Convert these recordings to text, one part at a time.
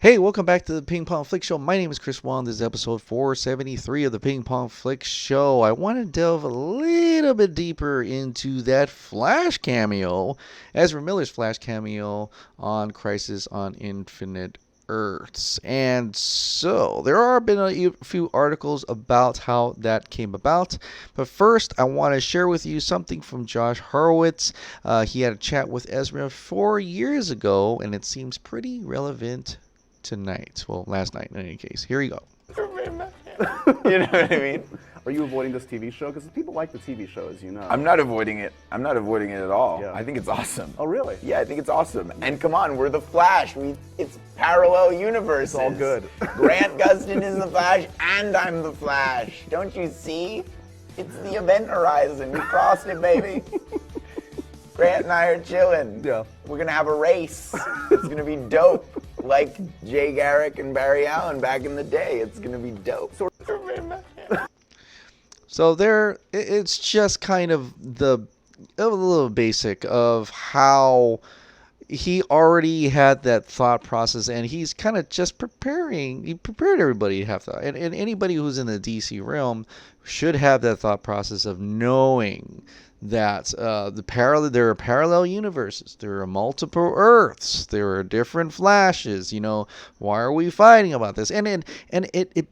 Hey, welcome back to the Ping Pong Flix Show. My name is Chris Wong. This is episode 473 of the Ping Pong Flix Show. I want to delve a little bit deeper into that Flash cameo, Ezra Miller's Flash cameo on Crisis on Infinite Earths. And so there are been a few articles about how that came about. But first, I want to share with you something from Josh Horowitz. He had a chat with Ezra 4 years ago, and it seems pretty relevant tonight. Well, last night in any case. Here we go. You know what I mean? Are you avoiding this TV show? Because people like the TV show, as you know. I'm not avoiding it. I'm not avoiding it at all. Yeah. I think it's awesome. Oh, really? Yeah, I think it's awesome. And come on, we're the Flash. It's parallel universes. It's all good. Grant Gustin is the Flash, and I'm the Flash. Don't you see? It's the event horizon. We crossed it, baby. Grant and I are chilling. Yeah. We're gonna have a race. It's gonna be dope. Like Jay Garrick and Barry Allen back in the day. It's gonna be dope. So there, it's just kind of a little basic of how he already had that thought process, and he's kind of just preparing. He prepared everybody to have that, and anybody who's in the DC realm should have that thought process of knowing that there are parallel universes, there are multiple Earths, there are different Flashes. Why are we fighting about this? And it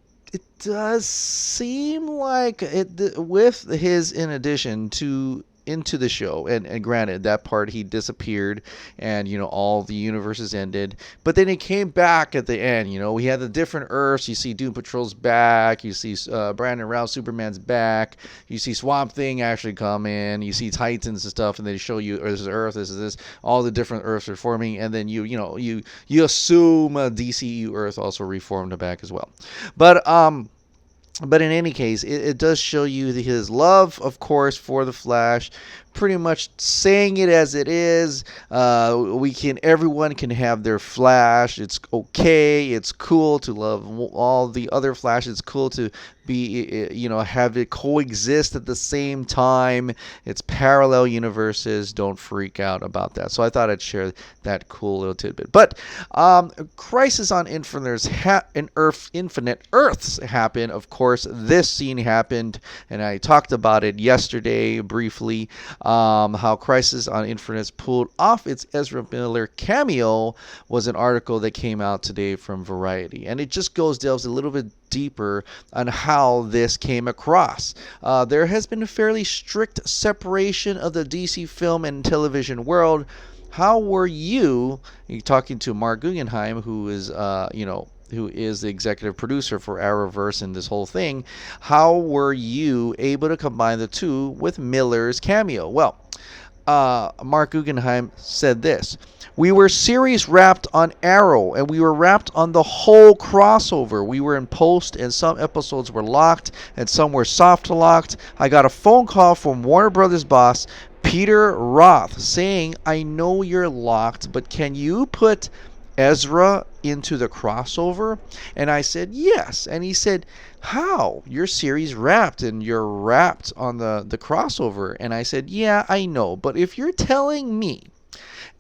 does seem like it with his in addition to into the show, and granted that part he disappeared and all the universes ended, but then he came back at the end. We had the different Earths. You see Doom Patrol's back, you see Brandon Routh Superman's back, you see Swamp Thing actually come in, you see Titans and stuff, and they show you this is Earth, this is this, all the different Earths are forming, and then you assume DCEU Earth also reformed back as well. But in any case, it does show you his love, of course, for the Flash. Pretty much saying it as it is. Everyone can have their Flash. It's okay. It's cool to love all the other Flash. It's cool to be, have it coexist at the same time. It's parallel universes. Don't freak out about that. So I thought I'd share that cool little tidbit. But Crisis on Infinite Earths happened. Of course, this scene happened, and I talked about it yesterday briefly. How Crisis on Infinite pulled off its Ezra Miller cameo was an article that came out today from Variety, and it just delves a little bit deeper on how this came across. There has been a fairly strict separation of the DC film and television world. How were you're talking to Mark Guggenheim, who is who is the executive producer for Arrowverse and this whole thing? How were you able to combine the two with Miller's cameo? Well, Mark Guggenheim said this: "We were series wrapped on Arrow, and we were wrapped on the whole crossover. We were in post, and some episodes were locked, and some were soft locked. I got a phone call from Warner Brothers boss Peter Roth saying, 'I know you're locked, but can you put Ezra into the crossover?' And I said, 'Yes.' And he said, 'How? Your series wrapped and you're wrapped on the crossover.' And I said, 'Yeah, I know. But if you're telling me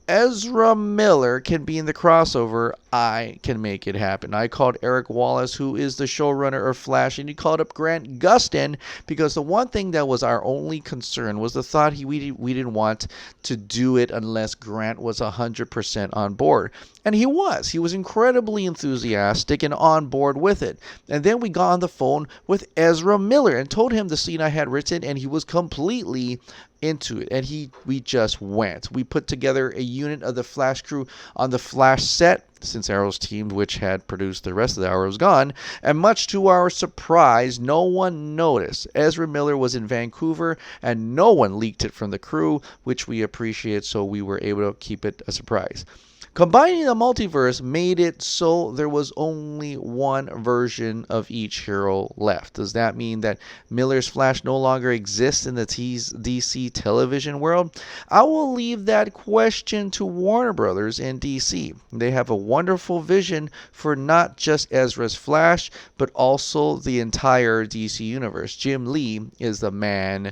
Ezra Miller can be in the crossover, I can make it happen.' I called Eric Wallace, who is the showrunner of Flash, and he called up Grant Gustin, because the one thing that was our only concern was the thought we didn't want to do it unless Grant was 100% on board. And he was. He was incredibly enthusiastic and on board with it. And then we got on the phone with Ezra Miller and told him the scene I had written, and he was completely into it, and we just went. We put together a unit of the Flash crew on the Flash set, since Arrow's team, which had produced the rest of the Arrow, was gone, and much to our surprise, no one noticed. Ezra Miller was in Vancouver, and no one leaked it from the crew, which we appreciate, so we were able to keep it a surprise. Combining the multiverse made it so there was only one version of each hero left. Does that mean that Miller's Flash no longer exists in the DC television world? I will leave that question to Warner Brothers and DC. They have a wonderful vision for not just Ezra's Flash, but also the entire DC universe. Jim Lee is the man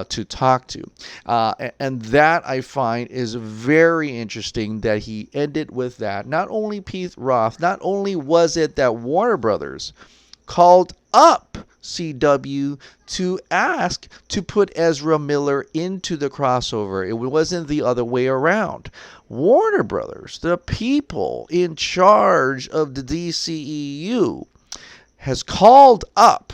to talk to. And that I find is very interesting, that he ended with that. Not only Pete Roth, not only was it that Warner Brothers called up CW to ask to put Ezra Miller into the crossover. It wasn't the other way around. Warner Brothers, the people in charge of the DCEU, has called up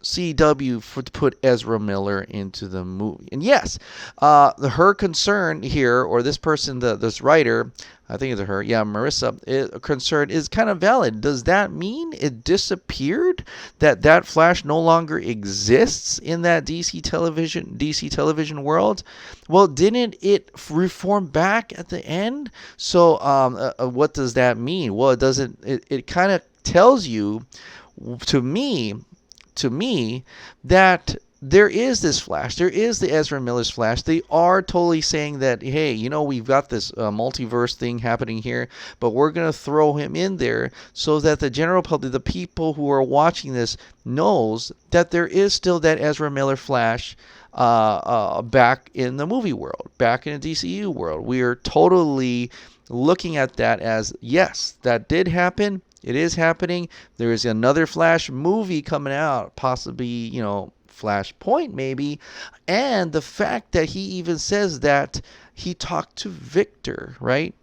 CW to put Ezra Miller into the movie. And yes, her concern here, or this person, this writer, I think it's her, Marissa, concern is kind of valid. Does that mean it disappeared? That Flash no longer exists in that DC television world? Well, didn't it reform back at the end? So what does that mean? Well, it doesn't. It kind of tells you, to me, that there is this Flash. There is the Ezra Miller's Flash. They are totally saying that, hey, we've got this multiverse thing happening here, but we're going to throw him in there so that the general public, the people who are watching this, knows that there is still that Ezra Miller Flash back in the movie world, back in the DCU world. We are totally looking at that as, yes, that did happen. It is happening. There is another Flash movie coming out, possibly, Flashpoint maybe. And the fact that he even says that he talked to Victor, right?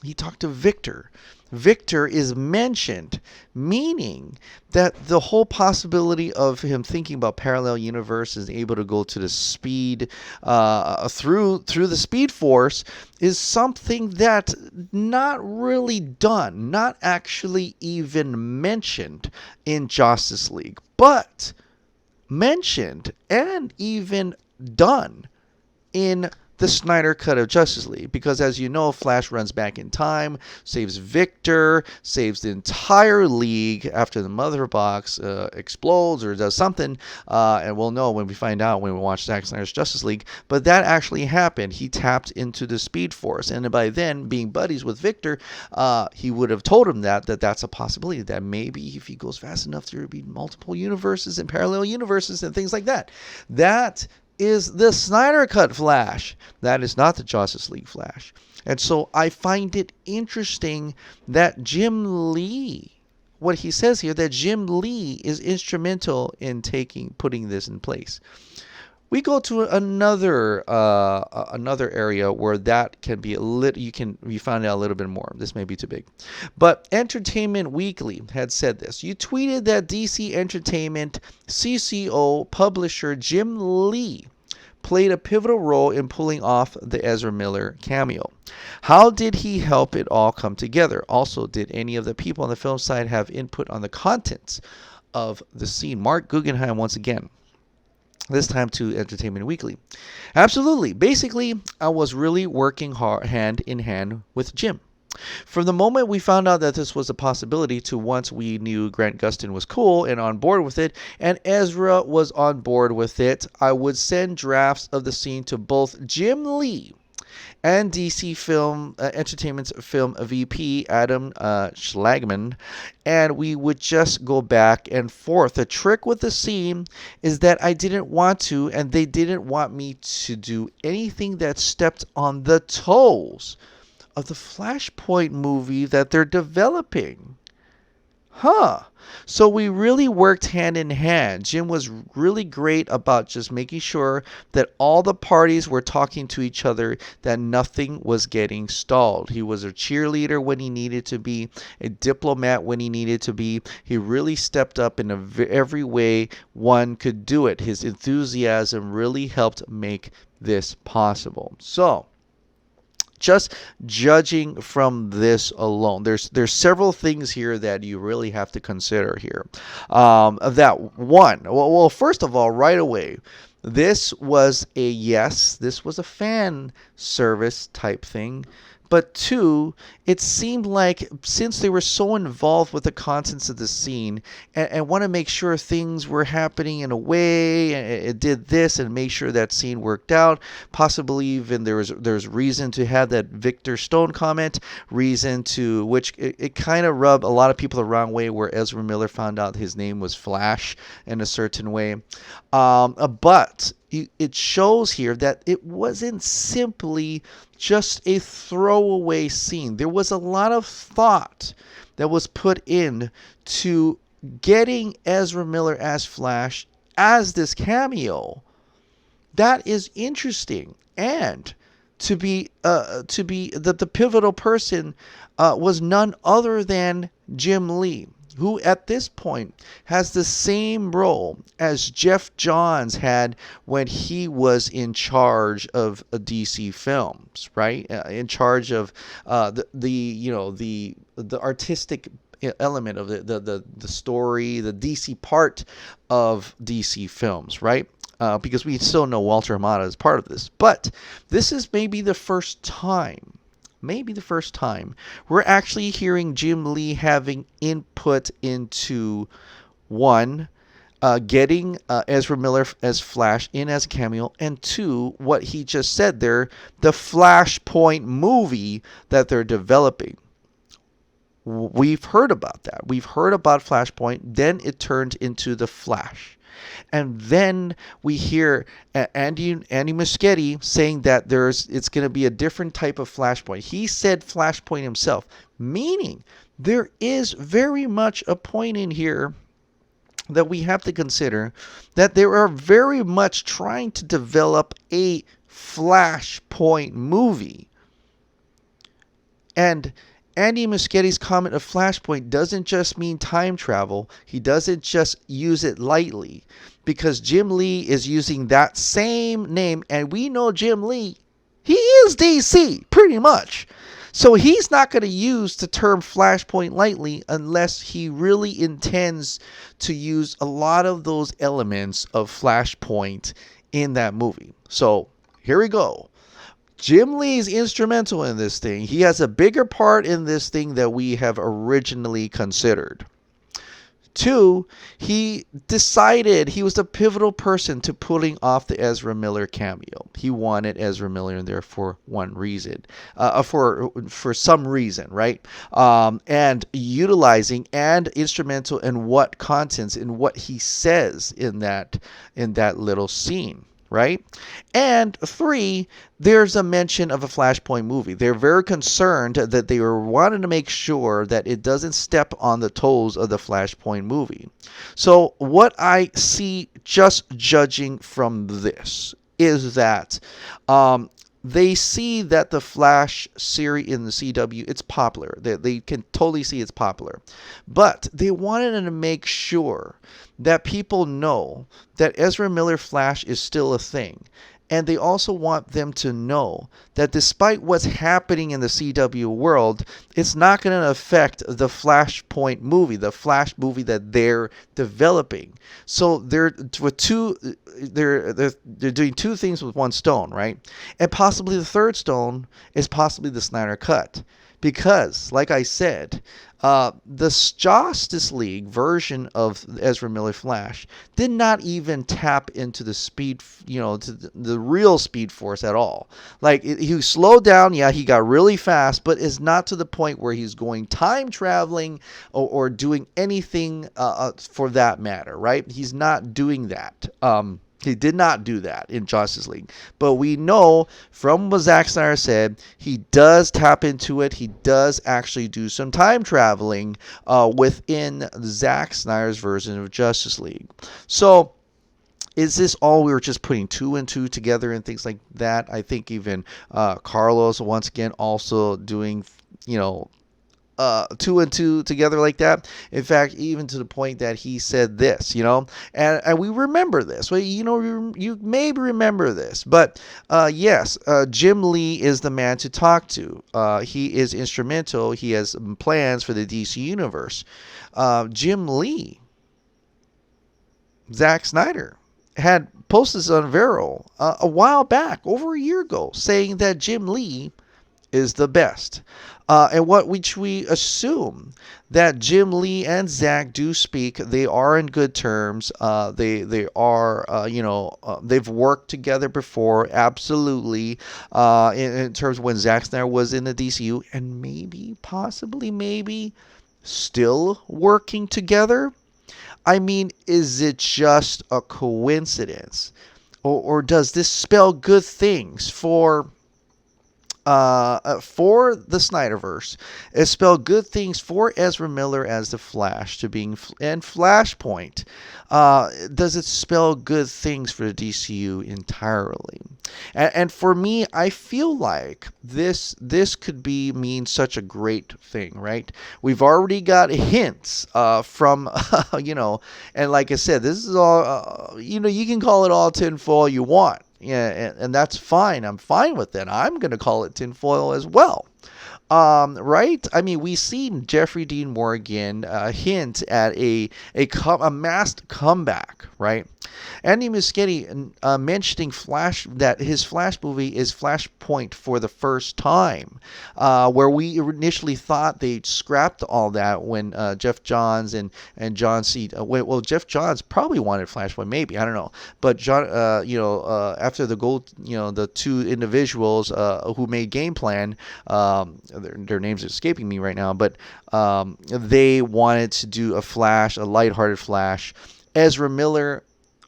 He talked to Victor. Victor is mentioned, meaning that the whole possibility of him thinking about parallel universes and able to go to the speed through the Speed Force is something that's not really done, not actually even mentioned in Justice League, but mentioned and even done in the Snyder Cut of Justice League, because as you know, Flash runs back in time, saves Victor, saves the entire League after the Mother Box explodes or does something, and we'll know when we find out when we watch Zack Snyder's Justice League. But that actually happened. He tapped into the Speed Force, and by then, being buddies with Victor, he would have told him that's a possibility, that maybe if he goes fast enough, there would be multiple universes and parallel universes and things like that. That is the Snyder Cut Flash. That is not the Justice League Flash. And so I find it interesting that Jim Lee, what he says here, that Jim Lee is instrumental in putting this in place. We go to another area where that can be you find out a little bit more. This may be too big, but Entertainment Weekly had said this. You tweeted that DC Entertainment CCO publisher Jim Lee played a pivotal role in pulling off the Ezra Miller cameo. How did he help it all come together? Also, did any of the people on the film side have input on the contents of the scene? Mark Guggenheim once again. This time to Entertainment Weekly. Absolutely. Basically, I was really working hard, hand in hand with Jim. From the moment we found out that this was a possibility to once we knew Grant Gustin was cool and on board with it, and Ezra was on board with it, I would send drafts of the scene to both Jim Lee and DC Entertainment's film VP Adam Schlagman, and we would just go back and forth. The trick with the scene is that I didn't want to, and they didn't want me to do anything that stepped on the toes of the Flashpoint movie that they're developing. So we really worked hand in hand. Jim was really great about just making sure that all the parties were talking to each other, that nothing was getting stalled. He was a cheerleader when he needed to be, a diplomat when he needed to be. He really stepped up in every way one could do it. His enthusiasm really helped make this possible. So, just judging from this alone, there's several things here that you really have to consider here. Well, first of all, right away, this was a fan service type thing. But two, it seemed like since they were so involved with the contents of the scene and want to make sure things were happening in a way, and it did this and make sure that scene worked out, possibly even there's reason to have that Victor Stone comment, reason to which it kind of rubbed a lot of people the wrong way where Ezra Miller found out his name was Flash in a certain way. But it shows here that it wasn't simply just a throwaway scene. There was a lot of thought that was put in to getting Ezra Miller as Flash as this cameo. That is interesting. And the pivotal person was none other than Jim Lee, who at this point has the same role as Jeff Johns had when he was in charge of DC Films, right? In charge of the artistic element of the story, the DC part of DC Films, right? Because we still know Walter Hamada is part of this. But this is maybe the first time we're actually hearing Jim Lee having input into one, getting Ezra Miller as Flash in as a cameo, and two, what he just said there, the Flashpoint movie that they're developing. We've heard about that. We've heard about Flashpoint. Then it turned into The Flash. And then we hear Andy Muschietti saying that it's going to be a different type of Flashpoint. He said Flashpoint himself, meaning there is very much a point in here that we have to consider, that they are very much trying to develop a Flashpoint movie. And Andy Muschietti's comment of Flashpoint doesn't just mean time travel. He doesn't just use it lightly, because Jim Lee is using that same name, and we know Jim Lee, he is DC, pretty much. So he's not going to use the term Flashpoint lightly unless he really intends to use a lot of those elements of Flashpoint in that movie. So here we go. Jim Lee's instrumental in this thing. He has a bigger part in this thing that we have originally considered. Two, he decided he was the pivotal person to pulling off the Ezra Miller cameo. He wanted Ezra Miller in there for one reason, for some reason, right? And utilizing and instrumental in what contents, in what he says in that little scene. Right? And three, there's a mention of a Flashpoint movie. They're very concerned that they were wanting to make sure that it doesn't step on the toes of the Flashpoint movie. So what I see, just judging from this, is that they see that the Flash series in the CW, it's popular. They can totally see it's popular. But they wanted to make sure that people know that Ezra Miller Flash is still a thing. And they also want them to know that despite what's happening in the CW world, it's not going to affect the Flashpoint movie, the Flash movie that they're developing. So they're doing two things with one stone, right? And possibly the third stone is possibly the Snyder Cut. Because, like I said, the Justice League version of Ezra Miller Flash did not even tap into the speed, to the real Speed Force at all. Like, he slowed down, yeah, he got really fast, but is not to the point where he's going time traveling or doing anything for that matter, right? He's not doing that. He did not do that in Justice League. But we know from what Zack Snyder said, he does tap into it. He does actually do some time traveling within Zack Snyder's version of Justice League. So is this all we were just putting two and two together and things like that? I think even Carlos, once again, also doing, two and two together like that. In fact, even to the point that he said this, and we remember this. Well, you maybe remember this, but yes, Jim Lee is the man to talk to. He is instrumental. He has plans for the DC universe. Jim Lee, Zack Snyder, had posted this on Vero a while back, over a year ago, saying that Jim Lee is the best. And which we assume that Jim Lee and Zack do speak. They are in good terms. They are, they've worked together before, absolutely, in terms of when Zack Snyder was in the DCU, and maybe still working together. I mean, is it just a coincidence? or does this spell good things for the Snyderverse? It spelled good things for Ezra Miller as the Flash to being and Flashpoint. Does it spell good things for the DCU entirely? And for me, I feel like this could mean such a great thing, right? We've already got hints from and like I said, this is all you can call it all tinfoil you want. Yeah, and that's fine. I'm fine with it. I'm going to call it tinfoil as well. Right? I mean, we've seen Jeffrey Dean Morgan hint at a masked comeback, right? Andy Muschietti mentioning that his Flash movie is Flashpoint for the first time, where we initially thought they'd scrapped all that when Jeff Johns and John C. Well, Jeff Johns probably wanted Flashpoint, maybe, I don't know, but John, after the two individuals who made Game Plan, their names are escaping me right now, but they wanted to do a lighthearted Flash. Ezra Miller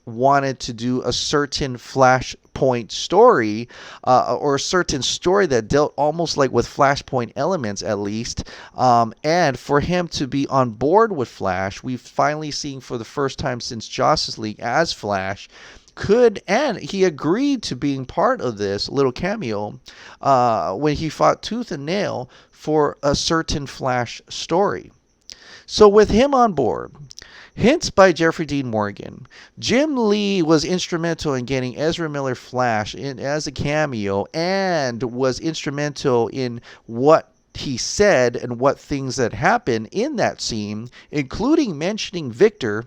wanted to do a certain Flashpoint story, or a certain story that dealt almost like with Flashpoint elements at least, and for him to be on board with Flash, we've finally seen for the first time since Justice League as Flash, and he agreed to being part of this little cameo when he fought tooth and nail for a certain Flash story. So with him on board, hints by Jeffrey Dean Morgan, Jim Lee was instrumental in getting Ezra Miller Flash in as a cameo and was instrumental in what he said and what things that happened in that scene, including mentioning Victor.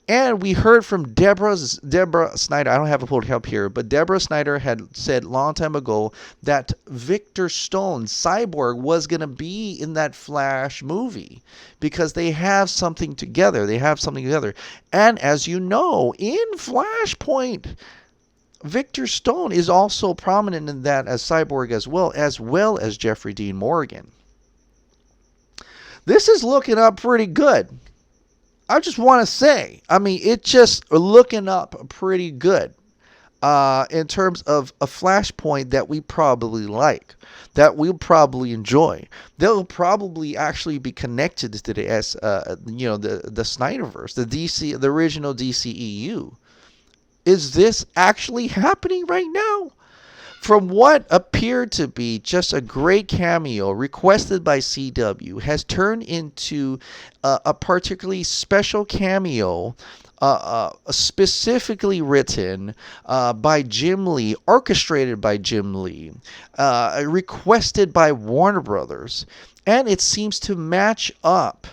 And we heard from Deborah Snyder. I don't have a pulled up here, but Deborah Snyder had said a long time ago that Victor Stone, Cyborg, was going to be in that Flash movie because they have something together. And as you know, in Flashpoint, Victor Stone is also prominent in that as Cyborg as well as Jeffrey Dean Morgan. This is looking up pretty good. I just want to say, I mean, it's just looking up pretty good in terms of a Flashpoint that we probably like, that we'll probably enjoy, that will probably actually be connected to the the Snyderverse, the original DCEU. Is this actually happening right now? From what appeared to be just a great cameo requested by CW has turned into a particularly special cameo specifically written by Jim Lee, orchestrated by Jim Lee, requested by Warner Brothers, and it seems to match up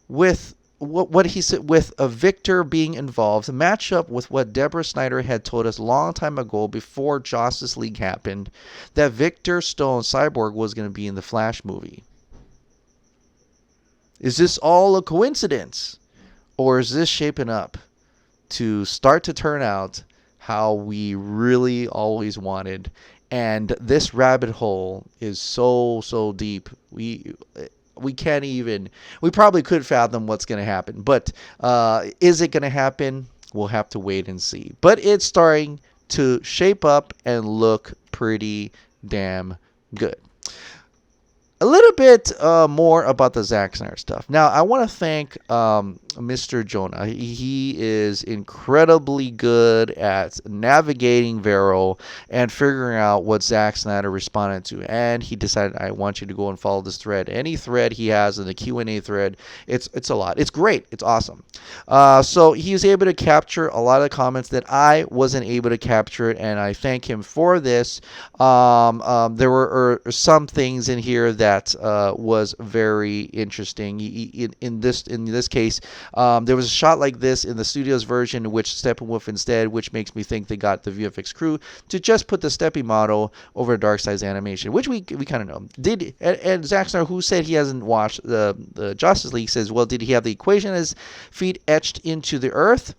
with what he said with Victor being involved, match up with what Deborah Snyder had told us a long time ago before Justice League happened, that Victor Stone, Cyborg, was going to be in the Flash movie. Is this all a coincidence? Or is this shaping up to start to turn out how we really always wanted? And this rabbit hole is so deep. We can't even, we probably could fathom what's going to happen. But is it going to happen? We'll have to wait and see. But it's starting to shape up and look pretty damn good. A little bit more about the Zack Snyder stuff. Now, I want to thank Mr. Jonah. He is incredibly good at navigating Vero and figuring out what Zack Snyder responded to. And he decided, I want you to go and follow this thread. Any thread he has in the Q&A thread, it's a lot. It's great. It's awesome. So he was able to capture a lot of comments that I wasn't able to capture, and I thank him for this. There were some things in here that was very interesting. In this case, there was a shot like this in the studio's version, which Steppenwolf instead, which makes me think they got the VFX crew to just put the Steppy model over Darkseid's animation, which we kind of know. And Zack Snyder, who said he hasn't watched the Justice League, says, well, did he have the equation as feet etched into the earth?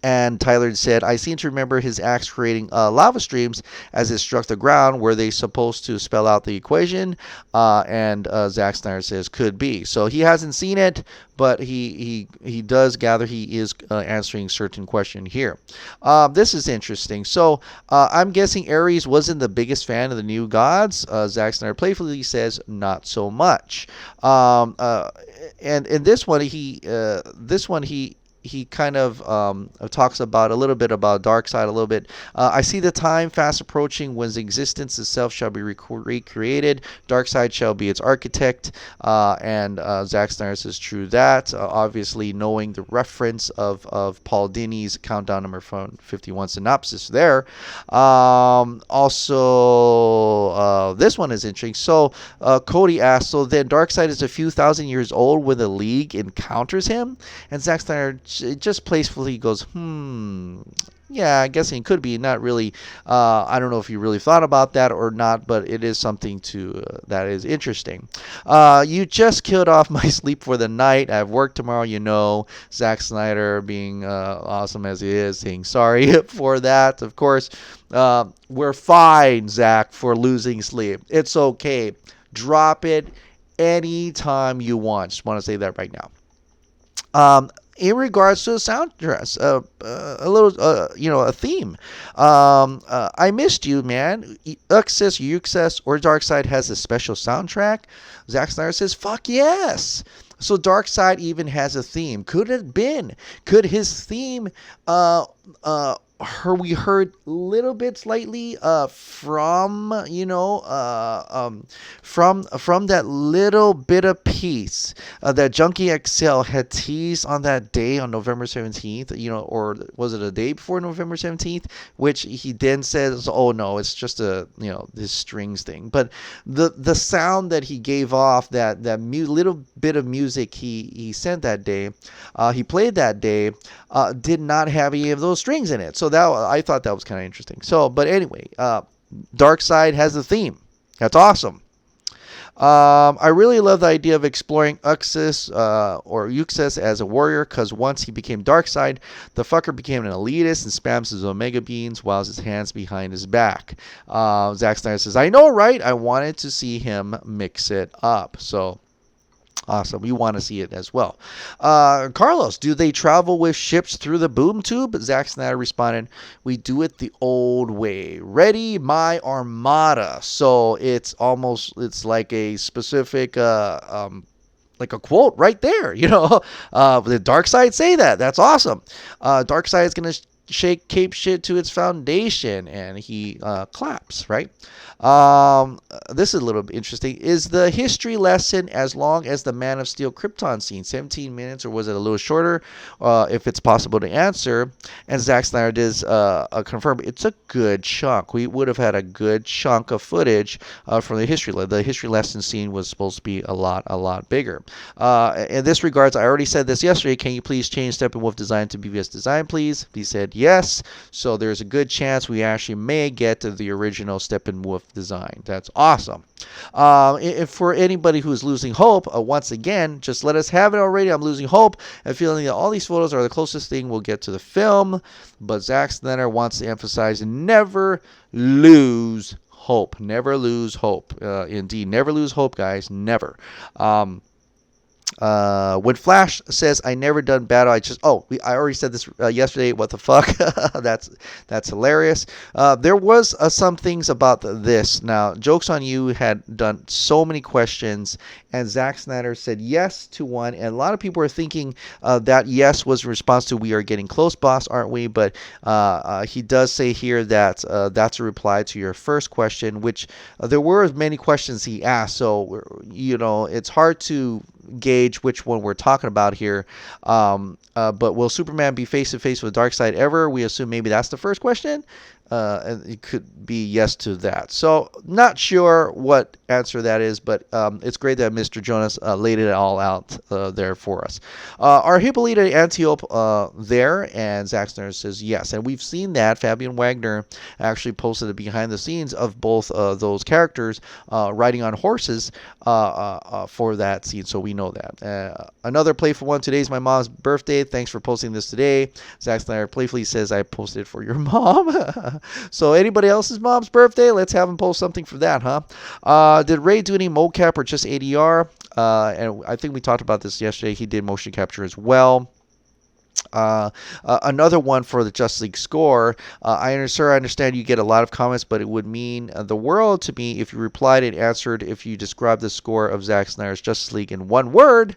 And Tyler said, I seem to remember his axe creating lava streams as it struck the ground. Were they supposed to spell out the equation? And Zack Snyder says, could be. So he hasn't seen it, but he does gather he is answering certain question here. This is interesting. So I'm guessing Ares wasn't the biggest fan of the New Gods. Zack Snyder playfully says, not so much. And in this one, he kind of talks about a little bit about Darkseid a little bit. I see the time fast approaching when existence itself shall be recreated. Darkseid shall be its architect. And Zack Snyder says true that. Obviously knowing the reference of Paul Dini's Countdown number 51 synopsis there. Also, this one is interesting. So Cody asks, so then Darkseid is a few thousand years old when the League encounters him? And Zack Snyder just playfully goes, yeah, I guess it could be. Not really. I don't know if you really thought about that or not, but it is something that is interesting. You just killed off my sleep for the night. I have work tomorrow, you know. Zack Snyder, being awesome as he is, saying sorry for that. Of course, we're fine, Zack, for losing sleep. It's okay. Drop it anytime you want. Just want to say that right now. In regards to the soundtrack, a theme. I missed you, man. Uxas, or Darkseid has a special soundtrack. Zack Snyder says, fuck yes. So Darkseid even has a theme. Could it have been? Could his theme we heard little bit slightly from that little bit of piece that Junkie XL had teased on that day on November 17th, or was it a day before November 17th, which he then says, oh no, it's just this strings thing. But the sound that he gave off, that little bit of music he sent that day, he played that day, did not have any of those strings in it. So that, I thought that was kind of interesting. So, but anyway, Darkseid has a theme. That's awesome. I really love the idea of exploring Uxas as a warrior, because once he became Darkseid, the fucker became an elitist and spams his Omega beams while his hands behind his back. Zack Snyder says, I know, right? I wanted to see him mix it up. So awesome. We want to see it as well. Carlos, do they travel with ships through the boom tube? Zack Snyder responded, we do it the old way. Ready, my armada. So it's like a specific like a quote right there, the Darkseid say that. That's awesome. Darkseid is going to shake Cape shit to its foundation, and he claps, right? This is a little bit interesting. Is the history lesson as long as the Man of Steel Krypton scene, 17 minutes, or was it a little shorter? If it's possible to answer. And Zack Snyder does confirm it's a good chunk. We would have had a good chunk of footage from the history. The history lesson scene was supposed to be a lot bigger. In this regards, I already said this yesterday. Can you please change Steppenwolf design to BVS design, please? He said yes. So there's a good chance we actually may get to the original Steppenwolf design. That's awesome. If for anybody who's losing hope, once again, just let us have it already. I'm losing hope and feeling that all these photos are the closest thing we'll get to the film. But Zack Snyder wants to emphasize never lose hope. Never lose hope. Indeed, never lose hope, guys. Never. When Flash says, I never done battle, I already said this yesterday. What the fuck? That's hilarious. There was some things about this. Now, Joke's on You had done so many questions, and Zack Snyder said yes to one, and a lot of people are thinking that yes was in response to we are getting close, boss, aren't we? But he does say here that that's a reply to your first question, which there were many questions he asked, so it's hard to gauge which one we're talking about here. But will Superman be face to face with Darkseid ever? We assume maybe that's the first question. And it could be yes to that. So not sure what answer that is, but it's great that Mr. Jonas laid it all out there for us. Are Hippolyta and Antiope there? And Zack Snyder says yes. And we've seen that. Fabian Wagner actually posted the behind the scenes of both those characters riding on horses for that scene. So we know that. Another playful one. Today's my mom's birthday. Thanks for posting this today. Zack Snyder playfully says, I posted it for your mom. So anybody else's mom's birthday? Let's have him post something for that, huh? Did Ray do any mocap or just ADR? And I think we talked about this yesterday. He did motion capture as well. Another one for the Justice League score. I understand you get a lot of comments, but it would mean the world to me if you replied and answered if you described the score of Zack Snyder's Justice League in one word.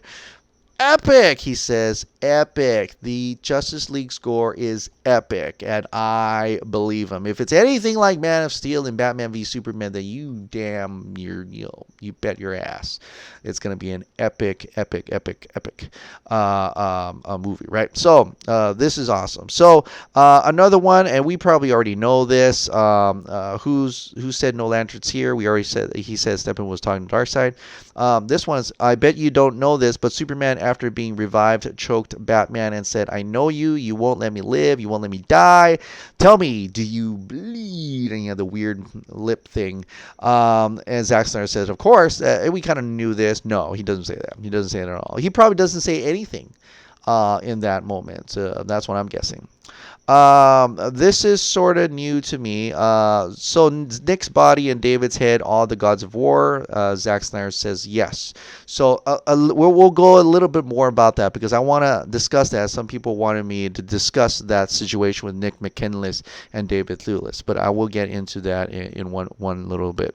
Epic, he says. Epic. The Justice League score is epic, and I believe him. If it's anything like Man of Steel and Batman v Superman, then you bet your ass it's gonna be an epic movie, right? So this is awesome. So another one, and we probably already know this. Who said no lanterns here? We already said. He said Stephen was talking to Darkseid. This one's, I bet you don't know this, but Superman, after being revived, choked Batman and said, I know you. You won't let me live. You won't let me die. Tell me, do you bleed? And you know, the weird lip thing. And Zack Snyder says, of course. We kind of knew this. No, he doesn't say that. He doesn't say it at all. He probably doesn't say anything in that moment. That's what I'm guessing. This is sort of new to me. So Nick's body and David's head, all the gods of war. Zack Snyder says yes. So we'll go a little bit more about that because I want to discuss that. Some people wanted me to discuss that situation with Nick Mckinless and David Thewlis, but I will get into that in one little bit.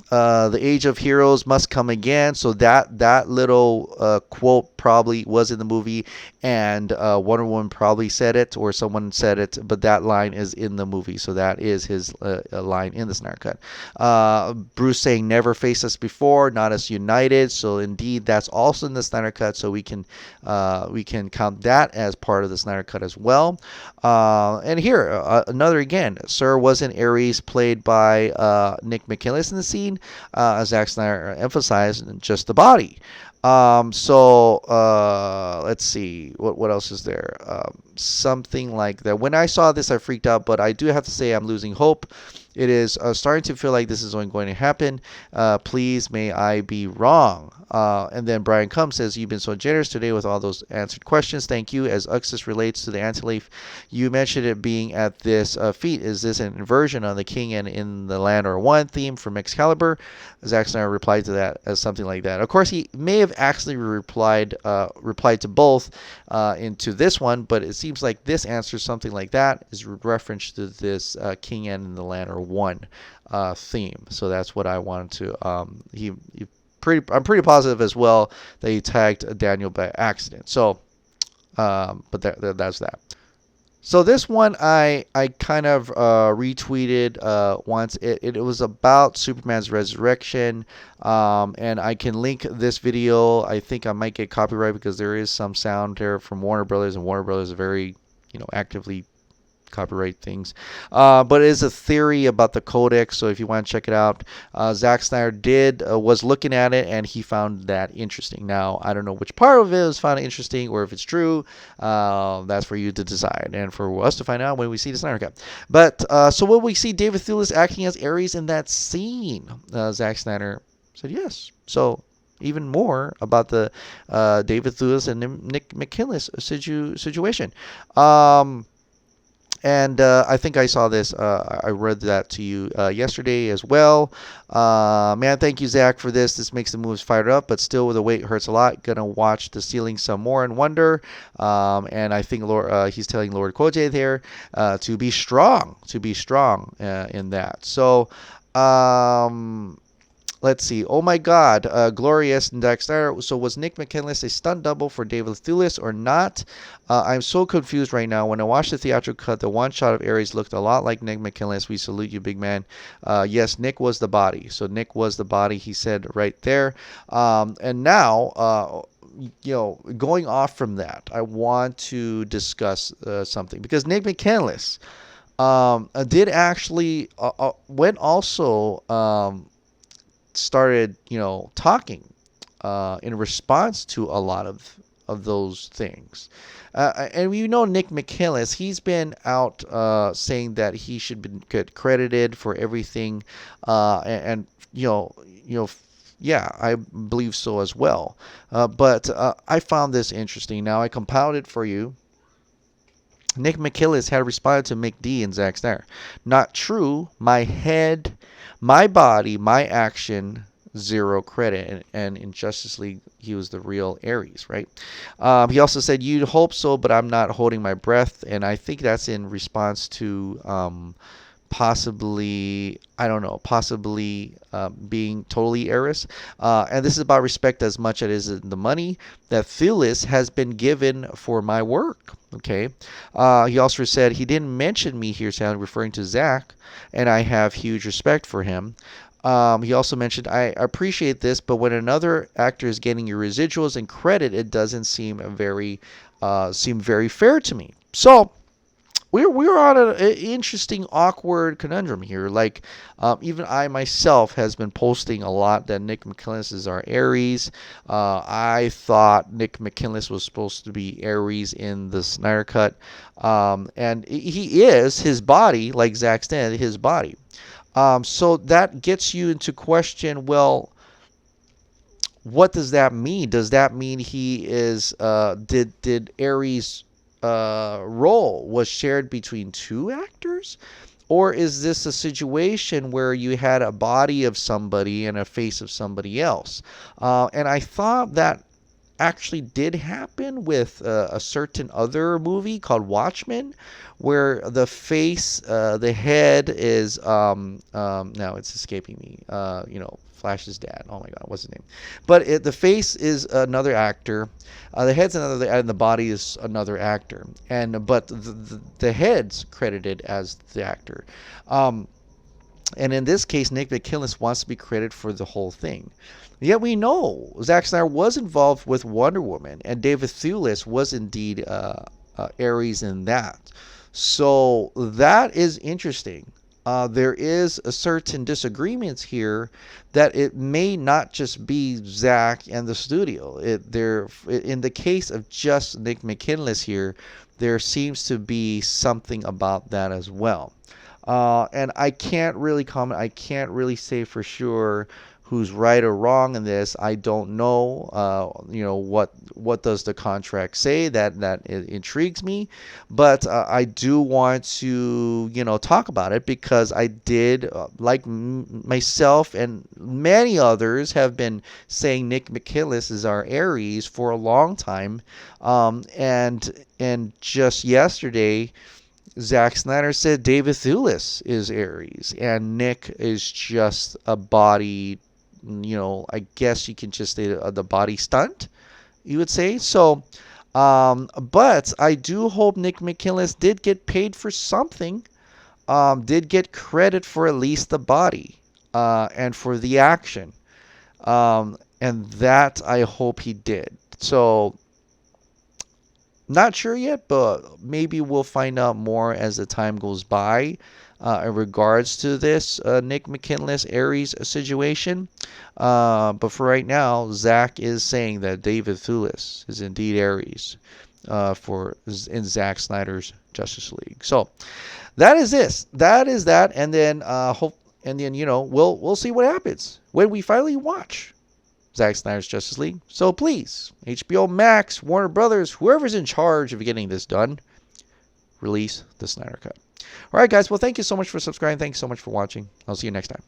The Age of Heroes must come again. So that little quote probably was in the movie, and Wonder Woman probably said it, or someone said it, but that line is in the movie. So that is his line in the Snyder Cut. Bruce saying never faced us before, not us united. So indeed, that's also in the Snyder Cut. So we can count that as part of the Snyder Cut as well. And here another again, Sir wasn't Ares played by Nick McKinless in the scene. As Zack Snyder emphasized, just the body. So let's see, what else is there? Something like that. When I saw this, I freaked out, but I do have to say I'm losing hope. It is starting to feel like this is going to happen. Please, may I be wrong. And then Brian Cum says, you've been so generous today with all those answered questions. Thank you. As Uxus relates to the Anti-Leaf, you mentioned it being at this feat. Is this an inversion on the King and in the Land or One theme from Excalibur? Zack Snyder replied to that as something like that. Of course, he may have actually replied to both into this one, but it seems like this answer, something like that, is reference to this King and in the Land or One theme. So that's what I wanted to. I'm pretty positive as well that he tagged Daniel by accident. So, but that's that. So this one I kind of retweeted once. It was about Superman's resurrection, and I can link this video. I think I might get copyright because there is some sound there from Warner Brothers, and Warner Brothers is very, actively copyright things, but it is a theory about the codex. So if you want to check it out, Zack Snyder was looking at it and he found that interesting. Now I don't know which part of it was found interesting or if it's true. That's for you to decide and for us to find out when we see the Snyder Cut. But so will we see David Thewlis acting as Ares in that scene? Zack Snyder said yes. So even more about the David Thewlis and Nick McKinless situation. And I think I saw this. I read that to you yesterday as well. Man, thank you, Zach, for this. This makes the moves fired up, but still the weight hurts a lot. Gonna watch the ceiling some more and wonder. And I think he's telling Lord Koje there to be strong in that. So. Let's see. Oh my God, glorious and Zack Snyder. So was Nick McKinless a stunt double for David Thewlis or not? I'm so confused right now. When I watched the theatrical cut, the one shot of Ares looked a lot like Nick McKinless. We salute you, big man. Yes, Nick was the body. So Nick was the body. He said right there. And now. going off from that, I want to discuss something, because Nick Mckinless did actually went also started talking in response to a lot of those things. And Nick Mckinless, he's been out saying that he should get credited for everything, and yeah, I believe so as well. But I found this interesting. Now I compiled it for you. Nick Mckinless had responded to McD and Zack Snyder. Not true. My head, my body, my action, zero credit. And in Justice League, he was the real Ares, right? He also said, you'd hope so, but I'm not holding my breath. And I think that's in response to possibly, I don't know, possibly being totally Ares. And this is about respect as much as it is the money that Phyllis has been given for my work. Okay. He also said he didn't mention me here, sound referring to Zack, and I have huge respect for him. He also mentioned, I appreciate this, but when another actor is getting your residuals and credit, it doesn't seem very fair to me. So we're on an interesting, awkward conundrum here. Like, even I myself has been posting a lot that Nick Mckinless is our Ares. I thought Nick Mckinless was supposed to be Ares in the Snyder Cut, and he is his body, like Zack Snyder, his body. So that gets you into question. Well, what does that mean? Does that mean he is did Ares role was shared between two actors, or is this a situation where you had a body of somebody and a face of somebody else? And I thought that actually did happen with a certain other movie called Watchmen, where the face, the head is now it's escaping me. Flash's dad. Oh my God, what's his name? But the face is another actor, the head's another, and the body is another actor. But the head's credited as the actor. And in this case, Nick Mckinless wants to be credited for the whole thing. Yet we know Zack Snyder was involved with Wonder Woman, and David Thewlis was indeed Ares in that. So that is interesting. There is a certain disagreements here that it may not just be Zack and the studio. In the case of just Nick Mckinless here, there seems to be something about that as well. And I can't really comment. I can't really say for sure who's right or wrong in this. I don't know. What does the contract say? That it intrigues me, but I do want to talk about it, because I did like myself and many others have been saying Nick Mckinless is our Ares for a long time, and just yesterday, Zack Snyder said David Thewlis is Ares and Nick is just a body. I guess you can just say the body stunt, you would say. So, but I do hope Nick Mckinless did get paid for something, did get credit for at least the body, and for the action. And that I hope he did. So, not sure yet, but maybe we'll find out more as the time goes by. In regards to this Nick Mckinless Ares situation. But for right now, Zack is saying that David Thewlis is indeed Ares in Zack Snyder's Justice League. So that is this. That is that. And then we'll see what happens when we finally watch Zack Snyder's Justice League. So please, HBO Max, Warner Brothers, whoever's in charge of getting this done, release the Snyder Cut. All right, guys. Well, thank you so much for subscribing. Thanks so much for watching. I'll see you next time.